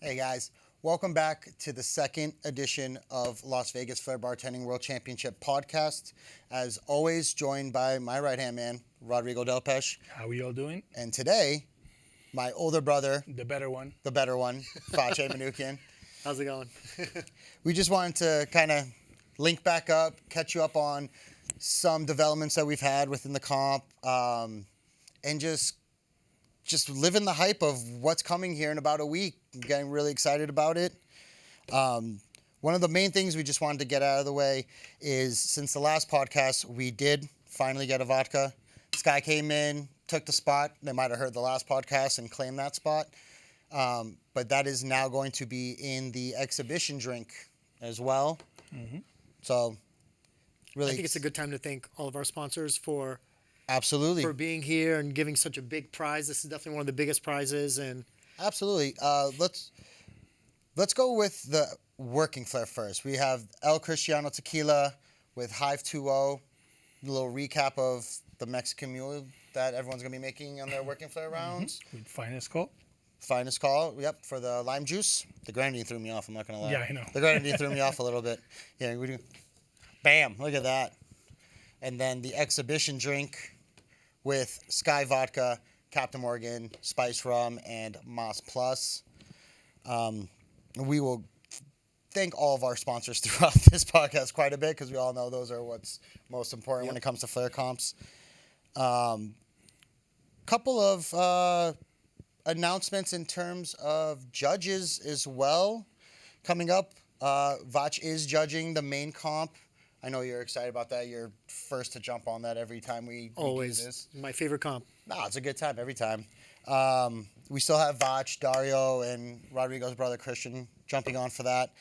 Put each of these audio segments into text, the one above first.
Hey guys, welcome back to the second edition of Las Vegas Flair Bartending World Championship podcast. As always, joined by my right-hand man, Rodrigo Delpech. How are you all doing? And today, my older brother, The better one. Vache Manoukian. How's it going? We just wanted to kind of link back up, catch you up on some developments that we've had within the comp, and just live in the hype of what's coming here in about a week. I'm getting really excited about it. One of the main things we just wanted to get out of the way is since the last podcast, we did finally get a vodka. This guy came in, took the spot. They might have heard the last podcast and claimed that spot. But that is now going to be in the exhibition drink as well. Mm-hmm. So really, I think it's a good time to thank all of our sponsors for being here and giving such a big prize. This is definitely one of the biggest prizes. And absolutely. Let's go with the working flair first. We have El Cristiano Tequila with Hive 2.0. A little recap of the Mexican mule that everyone's going to be making on their working flair rounds. Mm-hmm. With finest call. Finest call, yep, for the lime juice. The grenadine threw me off, I'm not going to lie. Yeah, I know. The grenadine threw me off a little bit. Yeah, we do. Bam, look at that. And then the exhibition drink with Sky Vodka, Captain Morgan, Spice Rum, and Moss Plus. We will thank all of our sponsors throughout this podcast quite a bit because we all know those are what's most important when it comes to Flair comps. Couple of announcements in terms of judges as well coming up. Vache is judging the main comp. I know you're excited about that. You're first to jump on that every time we always do this. My favorite comp. No, it's a good time every time. We still have Vache, Dario, and Rodrigo's brother Christian jumping on for that.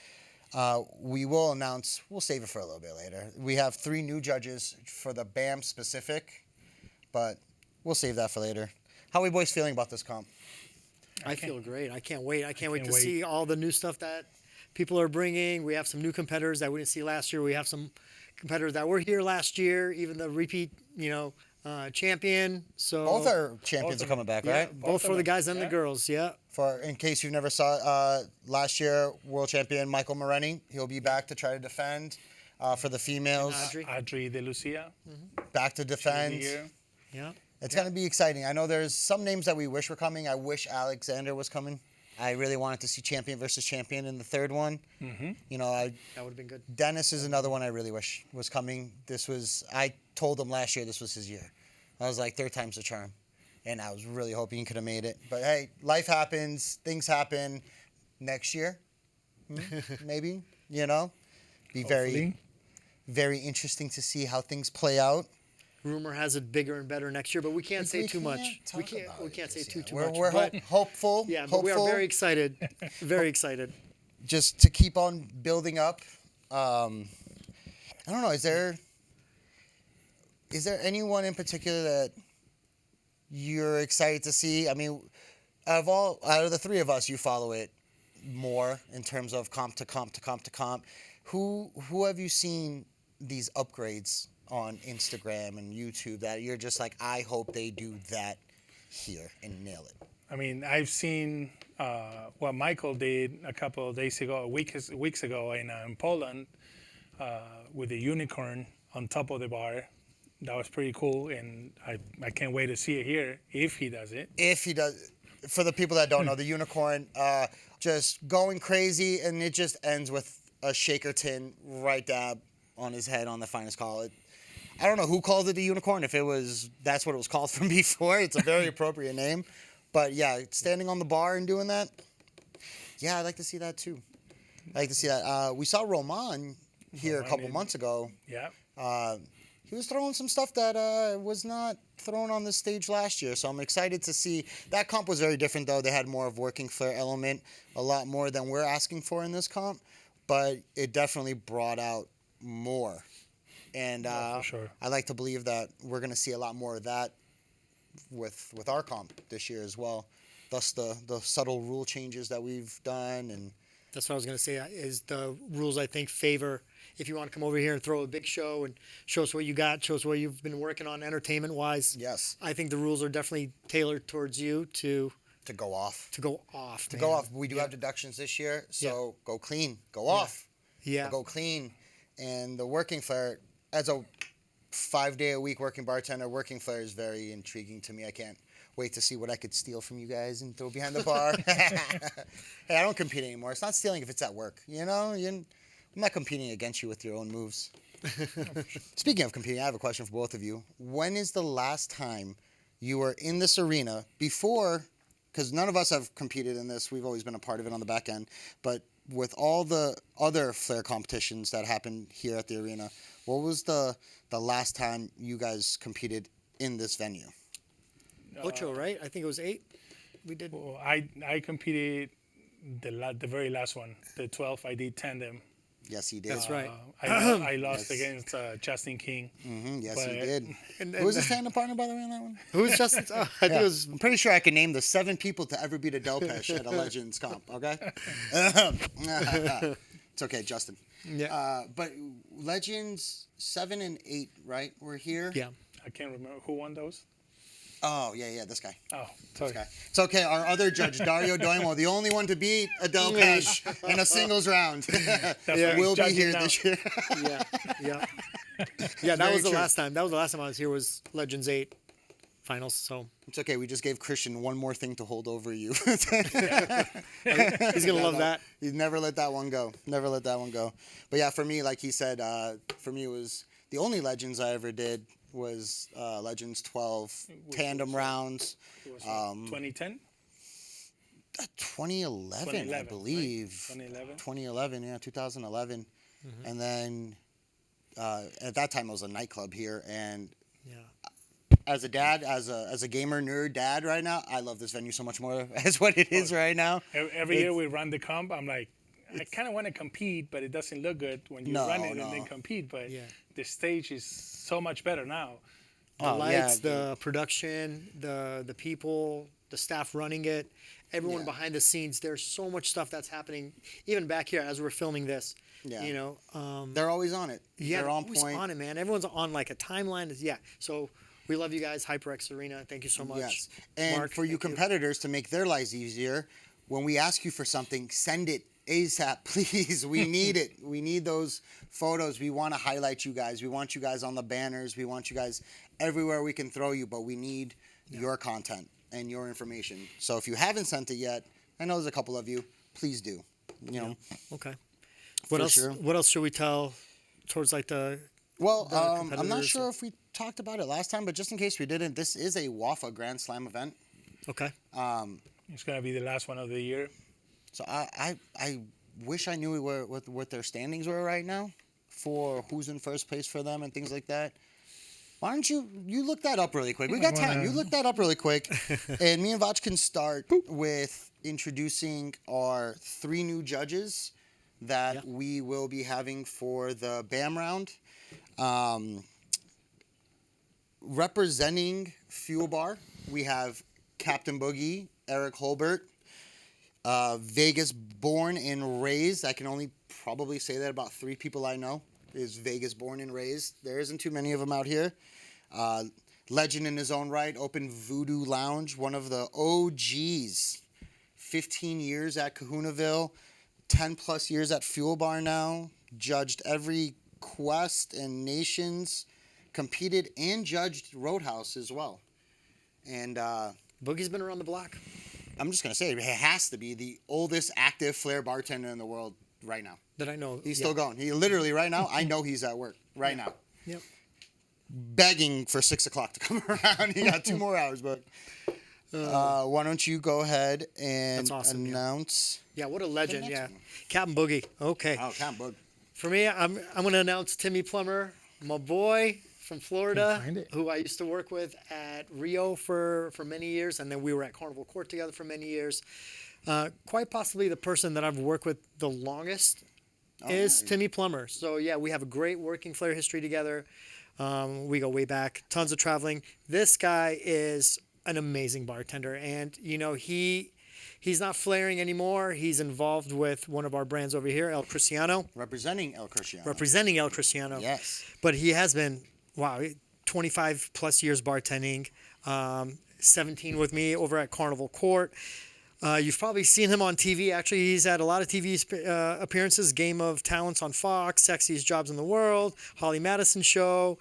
We will announce, we'll save it for a little bit later. We have 3 new judges for the BAM specific, but we'll save that for later. How are we boys feeling about this comp? I feel great. I can't wait. I can't wait to see all the new stuff that people are bringing. We have some new competitors that we didn't see last year. We have some competitors that were here last year, even the repeat, champion. So both our champions are coming back, right? Both for the guys and the girls, yeah. For in case you never saw last year, world champion Michael Moreni, he'll be back to try to defend for the females. Adri De Lucia. Mm-hmm. Back to defend. Yeah. It's going to be exciting. I know there's some names that we wish were coming. I wish Alexander was coming. I really wanted to see champion versus champion in the third one. Mm-hmm. That would have been good. Dennis is another one I really wish was coming. I told him last year this was his year. I was like, third time's the charm. And I was really hoping he could have made it. But hey, life happens. Things happen. Next year, maybe, Be Hopefully. very, very interesting to see how things play out. Rumor has it bigger and better next year, but we can't say too much. We can't say too much. We're hopeful. Yeah, hopeful. but we are very excited. Very excited. Just to keep on building up. I don't know. Is there anyone in particular that you're excited to see? I mean, out of the 3 of us, you follow it more in terms of comp to comp to comp to comp. Who have you seen these upgrades on Instagram and YouTube that you're just like, I hope they do that here and nail it? I mean, I've seen what Michael did a couple of days ago, weeks ago in Poland with the unicorn on top of the bar. That was pretty cool, and I can't wait to see it here if he does it. If he does. For the people that don't know, the unicorn just going crazy, and it just ends with a shaker tin right dab on his head on the finest call. I don't know who called it the unicorn. If that's what it was called from before. It's a very appropriate name. But yeah, standing on the bar and doing that. Yeah, I'd like to see that too. We saw Roman here a couple months ago. Yeah. He was throwing some stuff that was not thrown on the stage last year. So I'm excited to see. That comp was very different though. They had more of working flair element, a lot more than we're asking for in this comp. But it definitely brought out more. And for sure. I like to believe that we're going to see a lot more of that with our comp this year as well. Thus the subtle rule changes that we've done. And that's what I was going to say is the rules, I think, favor if you want to come over here and throw a big show and show us what you got, show us what you've been working on entertainment-wise. Yes. I think the rules are definitely tailored towards you to To go off. To go off. To go off. We do have deductions this year, so go clean. Go off. Yeah. Go clean. And the working Flair, as a 5-day-a-week working bartender, working Flair is very intriguing to me. I can't wait to see what I could steal from you guys and throw behind the bar. Hey, I don't compete anymore. It's not stealing if it's at work. I'm not competing against you with your own moves. Speaking of competing, I have a question for both of you. When is the last time you were in this arena before, because none of us have competed in this, we've always been a part of it on the back end, but with all the other Flair competitions that happen here at the arena, what was the last time you guys competed in this venue? Ocho, right? I think it was 8. We did. Well, I competed the very last one, the 12th. I did tandem. Yes, he did. That's right. I lost against Justin King. Yes, but, he did. Who was his tandem partner, by the way, on that one? Who was Justin? I think it was. I'm pretty sure I can name the 7 people to ever beat a Delpech at a Legends comp, okay? It's okay, Justin. Yeah. But Legends 7 and 8, right? We're here. Yeah. I can't remember who won those. Oh, yeah, this guy. Oh, sorry. This guy. It's okay. Our other judge, Dario Doimo, the only one to beat a Delpech in a singles round, will be here this year. Yeah. That was the last time. That was the last time I was here. Was Legends 8 finals. So it's okay. We just gave Christian one more thing to hold over you. he's gonna love that. He's never let that one go. Never let that one go. But yeah, for me, like he said, for me it was the only Legends I ever did was Legends 12 tandem rounds. It was 2010? 2011, I believe. Right? 2011? 2011, yeah, 2011. Mm-hmm. And then at that time, it was a nightclub here. And as a dad, as a gamer nerd dad right now, I love this venue so much more as what it is right now. Every year we run the comp, I'm like, I kind of want to compete, but it doesn't look good when you run it and then compete. But the stage is so much better now. The lights, the production, the people, the staff running it, everyone behind the scenes. There's so much stuff that's happening, even back here as we're filming this. Yeah. They're always on it. Yeah, they're on always point. on it, man. Everyone's on like a timeline. So we love you guys, HyperX Arena. Thank you so much. Yes. And Mark, for you competitors, to make their lives easier, when we ask you for something, send it ASAP, please. We need it. We need those photos. We want to highlight you guys. We want you guys on the banners. We want you guys everywhere we can throw you, but we need your content and your information. So if you haven't sent it yet, I know there's a couple of you, please do. Okay. What else? Sure. What else should we tell towards like the? Well, I'm not sure if we talked about it last time, but just in case we didn't, this is a WAFA Grand Slam event. Okay. It's gonna be the last one of the year. So I wish I knew what their standings were right now for who's in first place for them and things like that. Why don't you look that up really quick? We got time. You look that up really quick. And me and Vache can start with introducing our 3 new judges that we will be having for the BAM round. Representing Fuel Bar, we have Captain Boogie, Eric Holbert. Vegas born and raised. I can only probably say that about 3 people I know is Vegas born and raised. There isn't too many of them out here. Legend in his own right, Open Voodoo Lounge, one of the OGs. 15 years at Kahunaville, 10 plus years at Fuel Bar now. Judged every Quest and Nations, competed and judged Roadhouse as well. And Boogie's been around the block. I'm just going to say, it has to be the oldest active Flair bartender in the world right now. That I know. He's still going. He literally, right now, I know he's at work right now. Yep. Begging for 6 o'clock to come around. He got 2 more hours, but why don't you go ahead and announce. Yeah, what a legend. Yeah. Captain Boogie. Okay. Oh, Captain Boogie. For me, I'm going to announce Timmy Plummer, my boy from Florida, who I used to work with at Rio for many years, and then we were at Carnival Court together for many years. Quite possibly the person that I've worked with the longest is Timmy Plummer. So, yeah, we have a great working Flair history together. We go way back, tons of traveling. This guy is an amazing bartender, and, he's not flaring anymore. He's involved with one of our brands over here, El Cristiano. Representing El Cristiano. Representing El Cristiano. Yes. But he has been, 25 plus years bartending. 17 with me over at Carnival Court. You've probably seen him on TV. Actually, he's had a lot of TV appearances. Game of Talents on Fox, Sexiest Jobs in the World, Holly Madison Show,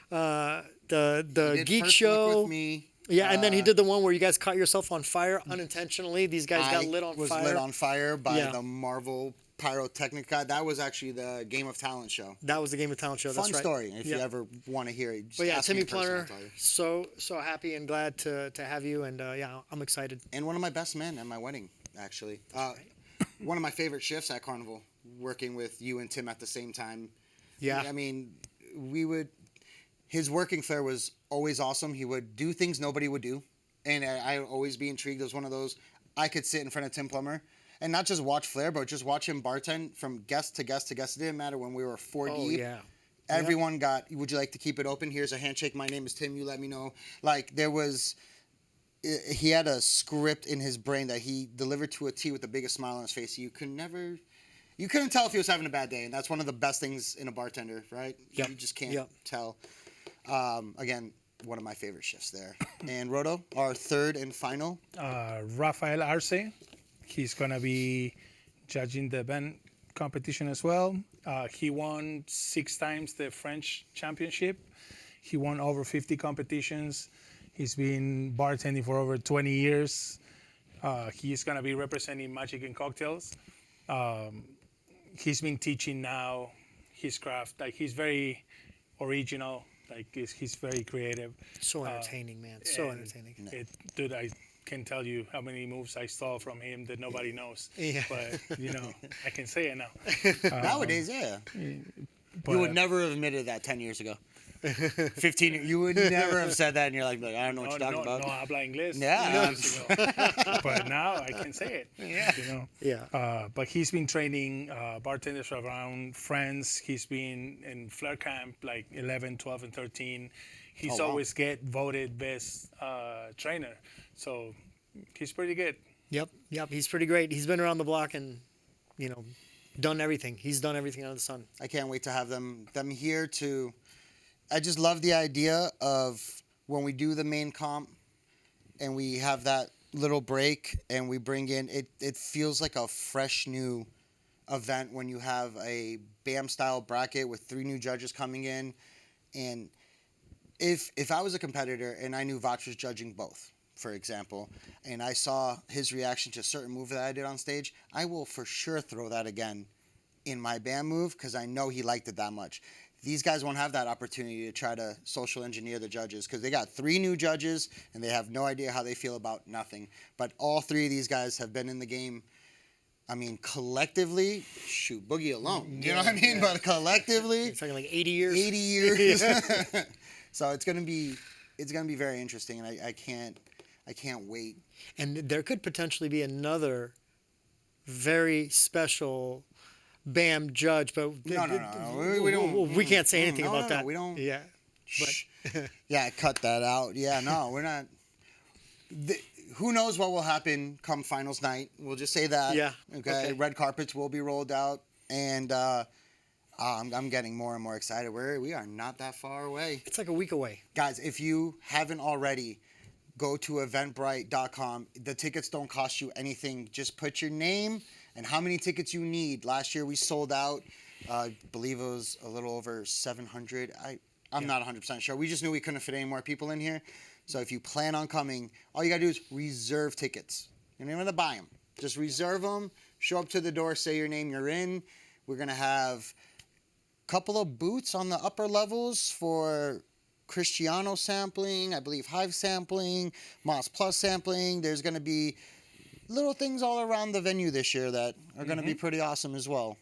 the Geek First Show. Look with me. Yeah, and then he did the one where you guys caught yourself on fire unintentionally. These guys got lit on was fire. lit on fire by the Marvel pyrotechnic guy. That was actually the Game of Talent show. That was the Game of Talent show. Fun That's right. story. If you ever want to hear it, just But yeah, ask me Timmy in person, Plunner, I'll tell you. so happy and glad to have you. And yeah, I'm excited. And one of my best men at my wedding, actually. One of my favorite shifts at Carnival, working with you and Tim at the same time. Yeah. I mean, his working Flair was always awesome. He would do things nobody would do. And I would always be intrigued. It was one of those, I could sit in front of Tim Plummer and not just watch Flair, but just watch him bartend from guest to guest to guest. It didn't matter when we were 4 deep. Yeah. Everyone got, would you like to keep it open? Here's a handshake. My name is Tim. You let me know. Like, he had a script in his brain that he delivered to a T with the biggest smile on his face. You couldn't tell if he was having a bad day. And that's one of the best things in a bartender, right? Yep. You just can't tell. Again, one of my favorite shifts there. And Rodo, our third and final. Rafael Arce. He's going to be judging the event competition as well. He won 6 times the French championship. He won over 50 competitions. He's been bartending for over 20 years. He's going to be representing Magic and Cocktails. He's been teaching now his craft. Like, he's very original. Like, he's very creative. So entertaining, man. So entertaining. Dude, I can tell you how many moves I stole from him that nobody knows. Yeah. But, I can say it now. Nowadays, yeah. But, You would never have admitted that 10 years ago. 15, you would never have said that, and you're like, I don't know what you're talking about. No habla inglés. Yeah. But now I can say it. Yeah. Yeah. But he's been training bartenders around France. He's been in Flair camp like 11, 12, and 13. He's always get voted best trainer. So he's pretty good. Yep. He's pretty great. He's been around the block and, done everything. He's done everything under the sun. I can't wait to have them here to... I just love the idea of when we do the main comp and we have that little break and we bring in... It feels like a fresh new event when you have a BAM-style bracket with 3 new judges coming in. And if I was a competitor and I knew Vache was judging both, for example, and I saw his reaction to a certain move that I did on stage, I will for sure throw that again in my BAM move because I know he liked it that much. These guys won't have that opportunity to try to social engineer the judges because they got 3 new judges and they have no idea how they feel about nothing. But all 3 of these guys have been in the game. I mean, collectively, Boogie alone. You know what I mean? But collectively, It's talking like 80 years. 80 years. So it's gonna be very interesting, and I can't wait. And there could potentially be another very special BAM judge, but No. We don't. We can't say anything about no, that. we don't. Yeah. Shh. Yeah, cut that out. Yeah, no, we're not. Who knows what will happen come finals night? We'll just say that. Yeah. Okay. Red carpets will be rolled out, and I'm getting more and more excited. We are not that far away. It's like a week away. Guys, if you haven't already, go to eventbrite.com. The tickets don't cost you anything. Just put your name and how many tickets you need. Last year we sold out. I believe it was a little over 700. I'm not 100% sure. We just knew we couldn't fit any more people in here. So if you plan on coming, all you got to do is reserve tickets. You don't even have to buy them. Just reserve them. Show up to the door. Say your name. You're in. We're going to have a couple of booths on the upper levels for Cristiano sampling, I believe Hive sampling, Moss Plus sampling. There's going to be little things all around the venue this year that are going to be pretty awesome as well.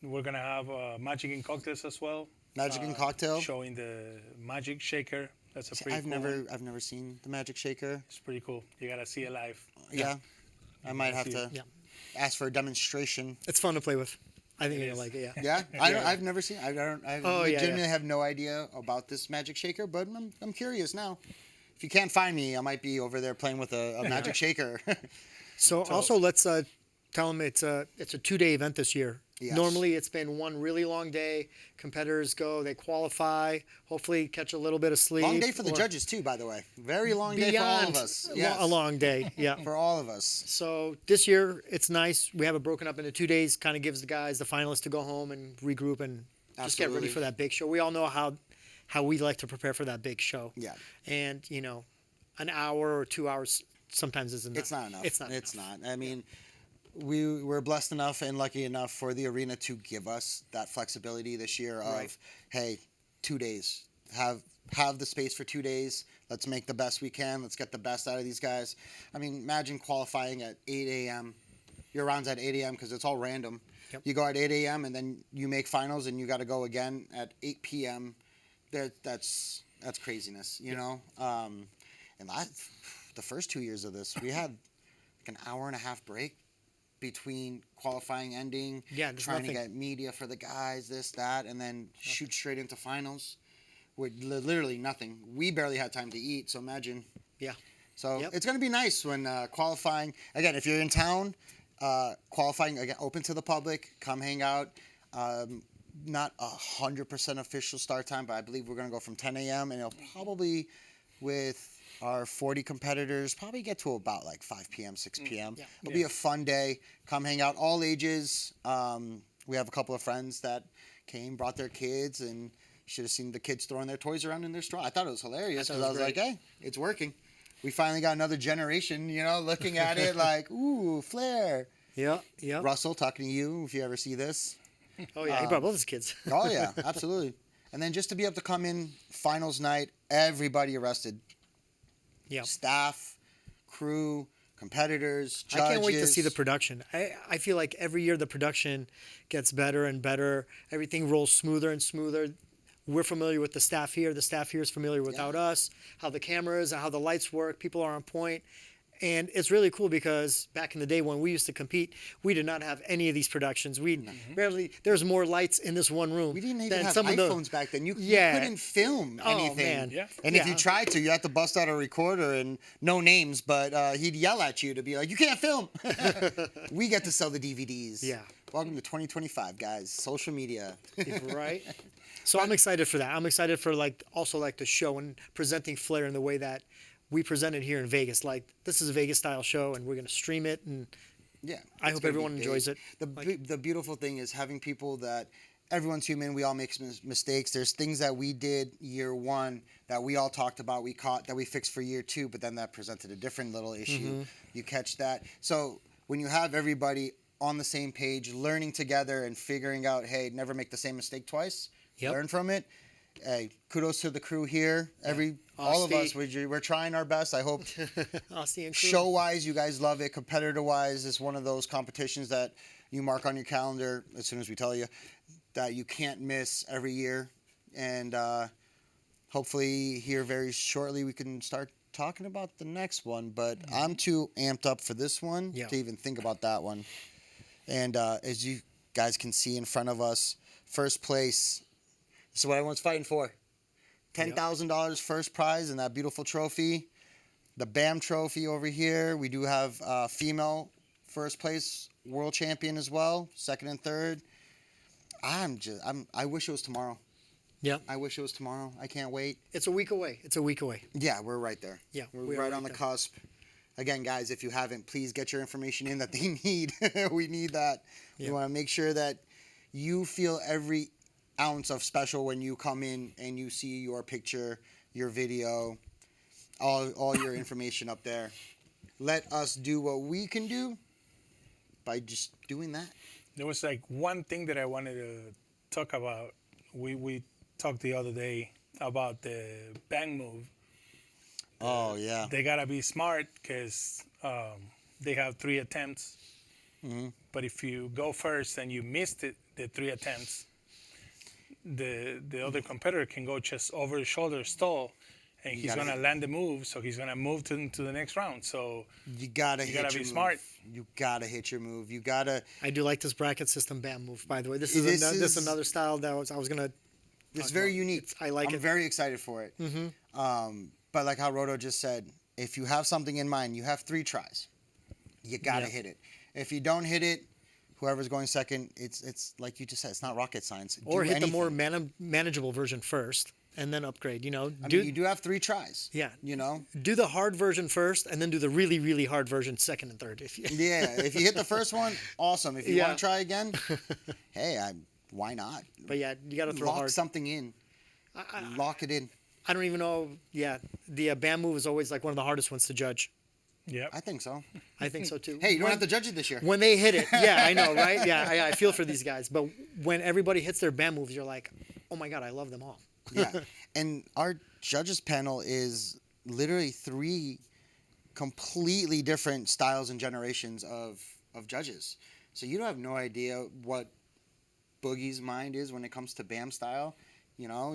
We're going to have Magic and Cocktails as well. Magic and Cocktail. Showing the Magic Shaker. That's a pretty I've cool never seen the Magic Shaker. It's pretty cool. You got to see it live. Yeah. I might have to Yeah. ask for a demonstration. It's fun to play with. I think It you're is. like it, yeah. Yeah, I've never seen. I Oh, yeah, legitimately have no idea about this Magic Shaker, but I'm curious now. If you can't find me, I might be over there playing with a Magic Shaker. So also let's Tell them it's a 2-day event this year. Yes. Normally it's been one really long day. Competitors go, they qualify, hopefully catch a little bit of sleep. Long day for the judges too, by the way. Very long day for all of us. Yes. A long day, yeah. For all of us. So this year it's nice. We have it broken up into 2 days. Kind of gives the guys, the finalists, to go home and regroup and just get ready for that big show. We all know how we like to prepare for that big show. Yeah. And an hour or 2 hours sometimes isn't enough. It's not enough. It's not. I mean, we're blessed enough and lucky enough for the arena to give us that flexibility this year of, hey, 2 days. Have the space for 2 days. Let's make the best we can. Let's get the best out of these guys. I mean, imagine qualifying at 8 a.m. Your round's at 8 a.m. because it's all random. Yep. You go at 8 a.m. and then you make finals and you got to go again at 8 p.m. That's craziness, you know? And the first 2 years of this, we had like an hour and a half break between qualifying ending, trying to get media for the guys, this, that, and then shoot straight into finals with literally nothing. We barely had time to eat, so imagine. Yeah. So it's going to be nice when qualifying, again, if you're in town, qualifying, again, open to the public, come hang out. Not 100% official start time, but I believe we're going to go from 10 a.m. and it'll probably, with our 40 competitors, probably get to about like 5 p.m., 6 p.m. It'll be a fun day. Come hang out, all ages. We have a couple of friends that came, brought their kids, and you should have seen the kids throwing their toys around in their straw. I thought it was hilarious because I was like, hey, it's working. We finally got another generation, looking at it like, ooh, Flair. Yeah. Russell, talking to you if you ever see this. Oh, yeah, he brought both his kids. Oh, yeah, absolutely. And then just to be able to come in finals night, everybody arrested. Yeah. Staff, crew, competitors, judges. I can't wait to see the production. I feel like every year the production gets better and better. Everything rolls smoother and smoother. We're familiar with the staff here. The staff here is familiar without us, how the cameras and how the lights work. People are on point. And it's really cool because back in the day when we used to compete, we did not have any of these productions. We barely, there's more lights in this one room. We didn't even have iPhones back then. You couldn't film anything. Man. Yeah. And if you tried to, you had to bust out a recorder and no names, but he'd yell at you to be like, you can't film. We get to sell the DVDs. Yeah. Welcome to 2025, guys. Social media. Right. So I'm excited for that. I'm excited for also the show and presenting Flair in the way that we present it here in Vegas. Like, this is a Vegas style show and we're going to stream it, and I hope everyone enjoys it. The beautiful thing is having people that everyone's human. We all make mistakes. There's things that we did year one that we all talked about, we caught, that we fixed for year two, but then that presented a different little issue. You catch that. So when you have everybody on the same page, learning together and figuring out, hey, never make the same mistake twice. Learn from it. Hey, kudos to the crew here. All of us, we're trying our best. I hope show-wise, you guys love it. Competitor-wise, it's one of those competitions that you mark on your calendar as soon as we tell you that you can't miss every year. And hopefully here very shortly we can start talking about the next one. But I'm too amped up for this one to even think about that one. And as you guys can see in front of us, first place. This is what everyone's fighting for. $10,000 first prize and that beautiful trophy. The BAM trophy over here. We do have female first place world champion as well, second and third. I wish it was tomorrow. Yeah. I wish it was tomorrow. I can't wait. It's a week away. Yeah, we're right there. Yeah. We're right on the cusp. Again, guys, if you haven't, please get your information in that they need. We need that. We want to make sure that you feel every ounce of special when you come in and you see your picture, your video, all your information up there. Let us do what we can do by just doing that. There was one thing that I wanted to talk about. We talked the other day about the bang move. Oh, yeah. They got to be smart because they have 3 attempts. But if you go first and you miss the 3 attempts, the other competitor can go just over his shoulder, stall, and he's going to land the move, so he's going to move to the next round. So you gotta be smart. You gotta hit your move. You gotta. I do like this bracket system BAM move, by the way. This is another style that I was gonna. It's very unique. I like it. I'm very excited for it. But like how Rodo just said, if you have something in mind, you have 3 tries. You gotta hit it. If you don't hit it, whoever's going second, it's like you just said, it's not rocket science. Or Do hit anything. the more manageable version first, and then upgrade. You know, I mean, you do have 3 tries. Yeah. You know. do the hard version first, and then do the really, really hard version second and third. If you, Yeah. If you hit the first one, awesome. If you Yeah. want to try again, hey, why not? but yeah, you got to throw Lock hard. something in. Lock it in. I don't even know. Yeah, the BAM move is always like one of the hardest ones to judge. Yep. I think so. I think so too. Hey, you don't have to judge it this year. When they hit it, yeah, I know, right? Yeah, I feel for these guys. But when everybody hits their BAM moves, you're like, oh my god, I love them all. Yeah. And our judges panel is literally 3 completely different styles and generations of judges. So you don't have no idea what Boogie's mind is when it comes to BAM style. You know,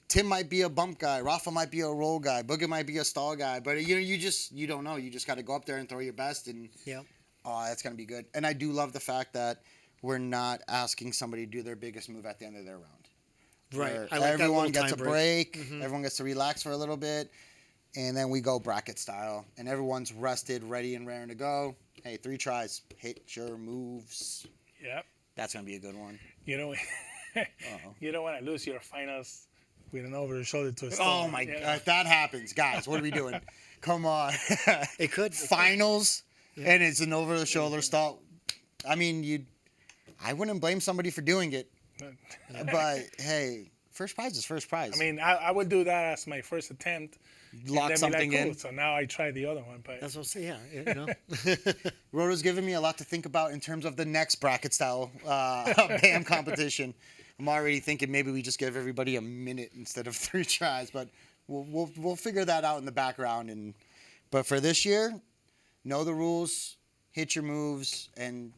Tim might be a bump guy, Rafa might be a roll guy, Boogie might be a stall guy, but you don't know. You just got to go up there and throw your best, and Yeah. that's gonna be good. And I do love the fact that we're not asking somebody to do their biggest move at the end of their round. Right. Where I like everyone that gets little a time break, everyone gets to relax for a little bit, and then we go bracket style, and everyone's rested, ready, and raring to go. Hey, 3 tries, hit your moves. Yep. That's gonna be a good one. You know, you don't want to lose your finals with an over the shoulder to a Oh stall. my Yeah. god, if that happens, guys, what are we doing? Come on. It could. Finals, and it's an over the shoulder stall. I mean, I wouldn't blame somebody for doing it, but hey, first prize is first prize. I mean, I would do that as my first attempt. Lock and then be something like, cool. in. So now I try the other one, but That's what I'm saying. Yeah, you know. Roto's giving me a lot to think about in terms of the next bracket style BAM competition. I'm already thinking maybe we just give everybody a minute instead of 3 tries, but we'll figure that out in the background. But for this year, know the rules, hit your moves, and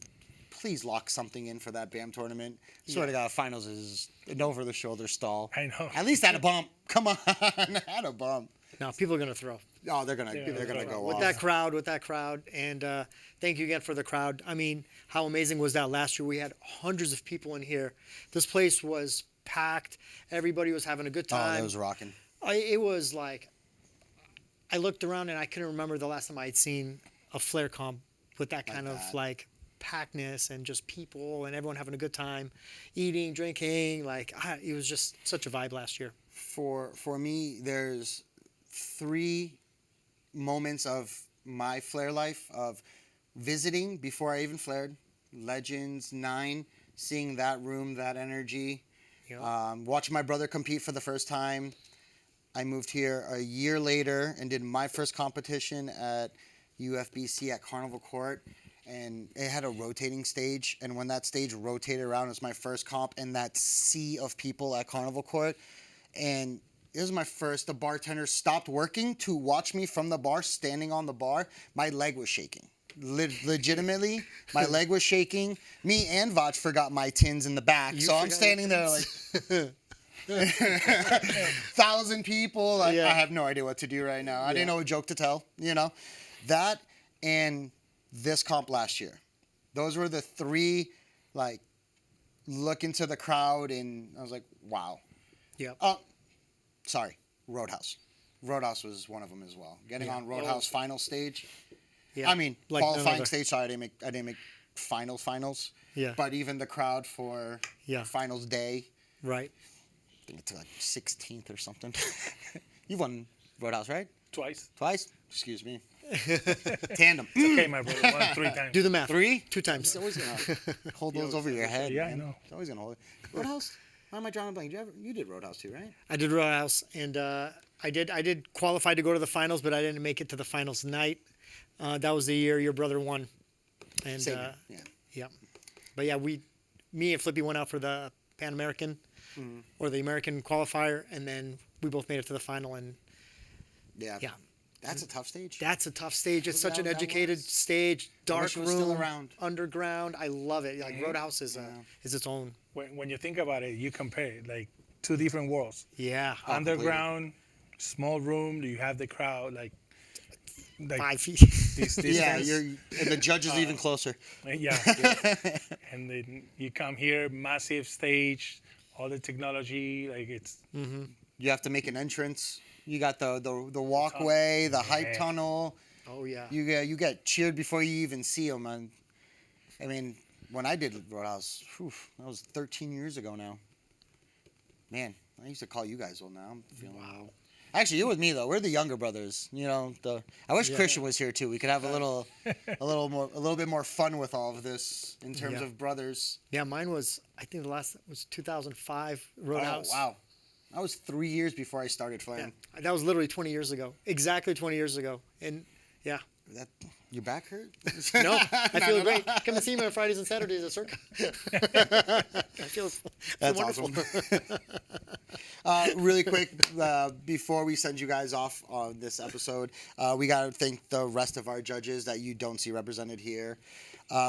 please lock something in for that BAM tournament. Swear to God, finals is an over the shoulder stall. I know. At least add a bump. Come on, add a bump. No, people are gonna throw. Oh, they're gonna go With off. that crowd, and thank you again for the crowd. I mean, how amazing was that last year? We had hundreds of people in here. This place was packed. Everybody was having a good Oh, time. that was rocking. It was like, I looked around and I couldn't remember the last time I had seen a Flair comp with that kind of that. like packedness and just people and everyone having a good time, eating, drinking. Like it was just such a vibe last year. For me, there's 3 moments of my Flair life of visiting before I even flared. Legends 9, seeing that room, that energy. Yeah. Watching my brother compete for the first time. I moved here a year later and did my first competition at UFBC at Carnival Court. And it had a rotating stage. And when that stage rotated around, it was my first comp in that sea of people at Carnival Court. And it was my first. The bartender stopped working to watch me from the bar, standing on the bar. My leg was shaking. Legitimately, my leg was shaking. Me and Vache forgot my tins in the back. You So I'm forgot standing there like 1,000 people. Like, Yeah. I have no idea what to do right now. I didn't know a joke to tell, you know. That and this comp last year. Those were the 3, like, look into the crowd, and I was like, wow. Yeah. Sorry, Roadhouse. Roadhouse was one of them as well. Getting Yeah. on Roadhouse final stage. Yeah. I mean, Like none qualifying other. stage. Sorry, I didn't make finals. Yeah. But even the crowd for Yeah. finals day, Right. I think it's like 16th or something. You've won Roadhouse, right? twice. Twice? Excuse me. Tandem. Okay, my brother, won 3 times. Do the math. 3? 2 times. It's always gonna hold those over your head. Yeah, I man. know. It's always gonna hold it. Roadhouse? Why am I drawing a blank? You did Roadhouse too, right? I did Roadhouse, and I did qualify to go to the finals, but I didn't make it to the finals night. That was the year your brother won. And Same year, yeah. yeah. But yeah, me and Flippy went out for the Pan American or the American qualifier, and then we both made it to the final. And Yeah. yeah, That's a tough stage. that's a tough stage. It's Look such at an how that educated was. stage, dark wish it was room, still around. underground. I love it. Like Roadhouse is its own. When you think about it, you compare it, like 2 different worlds. Yeah. Underground, small room. You have the crowd, like 5 feet. this Yeah, distance. and the judge is even closer. Yeah. And then you come here, massive stage, all the technology, like it's You have to make an entrance. You got the walkway, the hype Yeah. tunnel. Oh yeah. You get cheered before you even see them. And I mean, when I did Roadhouse, that was 13 years ago now. Man, I used to call you guys old now. I'm feeling old. Actually, you're with me though. We're the younger brothers. You know, I wish Christian was here too. We could have a little bit more fun with all of this in terms of brothers. Yeah, mine was. I think the last was 2005 Roadhouse. Oh wow, that was 3 years before I started flying. Yeah, that was literally 20 years ago. Exactly 20 years ago. And yeah. Your back hurt? No, I feel great. Come and see me on Fridays and Saturdays at Circa. I feel That's wonderful. Awesome. Really quick, before we send you guys off on this episode, we got to thank the rest of our judges that you don't see represented here.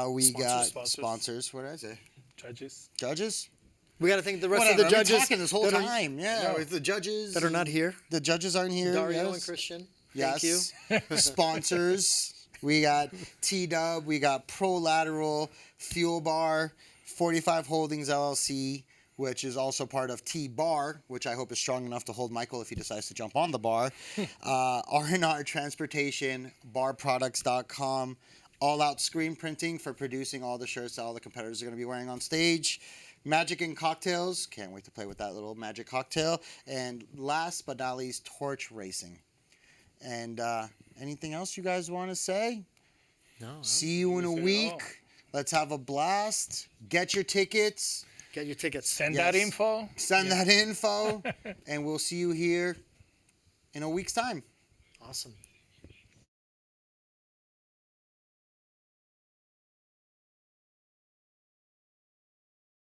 We got sponsors. What did I say? Judges? We got to thank the rest Whatever, of the judges. I've been talking this whole time. The judges that are not here. The judges aren't here. Dario and Christian. Yes. Thank you. Sponsors. We got T-Dub. We got Pro Lateral, Fuel Bar, 45 Holdings LLC, which is also part of T-Bar, which I hope is strong enough to hold Michael if he decides to jump on the bar. R&R Transportation, barproducts.com, All Out Screen Printing for producing all the shirts that all the competitors are going to be wearing on stage. Magic and Cocktails. Can't wait to play with that little magic cocktail. And last but not least, Torch Racing. And anything else you guys want to say? No. See you in a week. Let's have a blast. Get your tickets. Get your tickets. Send that info. Send that info. And we'll see you here in a week's time. Awesome.